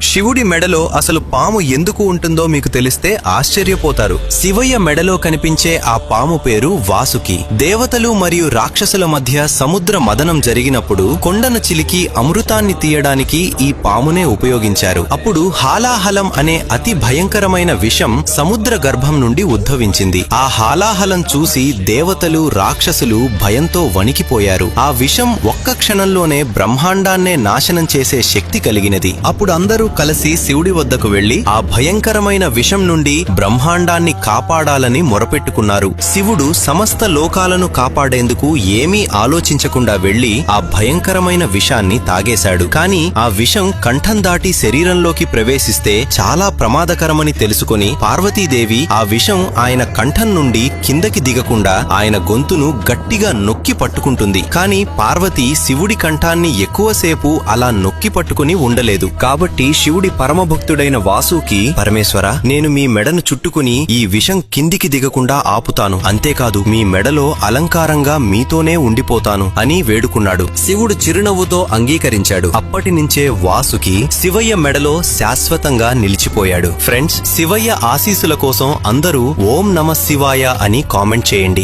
శివుడి మెడలో అసలు పాము ఎందుకు ఉంటుందో మీకు తెలిస్తే ఆశ్చర్యపోతారు. శివయ్య మెడలో కనిపించే ఆ పాము పేరు వాసుకి. దేవతలు మరియు రాక్షసుల మధ్య సముద్ర మదనం జరిగినప్పుడు కొండను చిలికి అమృతాన్ని తీయడానికి ఈ పామునే ఉపయోగించారు. అప్పుడు హాలాహలం అనే అతి భయంకరమైన విషం సముద్ర గర్భం నుండి ఉద్భవించింది. ఆ హాలాహలం చూసి దేవతలు రాక్షసులు భయంతో వణికిపోయారు. ఆ విషం ఒక్క క్షణంలోనే బ్రహ్మాండాన్నే నాశనం చేసే శక్తి కలిగినది. అప్పుడు అందరూ కలిసి శివుడి వద్దకు వెళ్లి ఆ భయంకరమైన విషం నుండి బ్రహ్మాండాన్ని కాపాడాలని మొరపెట్టుకున్నారు. శివుడు సమస్త లోకాలను కాపాడేందుకు ఏమీ ఆలోచించకుండా వెళ్లి ఆ భయంకరమైన విషాన్ని తాగేశాడు. కాని ఆ విషం కంఠం దాటి శరీరంలోకి ప్రవేశిస్తే చాలా ప్రమాదకరమని తెలుసుకొని పార్వతీదేవి ఆ విషం ఆయన కంఠం నుండి కిందకి దిగకుండా ఆయన గొంతును గట్టిగా నొక్కి పట్టుకుంటుంది. కాని పార్వతి శివుడి కంఠాన్ని ఎక్కువసేపు అలా నొక్కి పట్టుకుని ఉండలేదు. కాబట్టి శివుడి పరమభక్తుడైన వాసుకి, పరమేశ్వర, నేను మీ మెడను చుట్టుకుని ఈ విషం కిందికి దిగకుండా ఆపుతాను, అంతేకాదు మీ మెడలో అలంకారంగా మీతోనే ఉండిపోతాను అని వేడుకున్నాడు. శివుడు చిరునవ్వుతో అంగీకరించాడు. అప్పటినుంచే వాసుకి శివయ్య మెడలో శాశ్వతంగా నిలిచిపోయాడు. ఫ్రెండ్స్, శివయ్య ఆశీస్సుల కోసం అందరూ ఓం నమః శివాయ అని కామెంట్ చేయండి.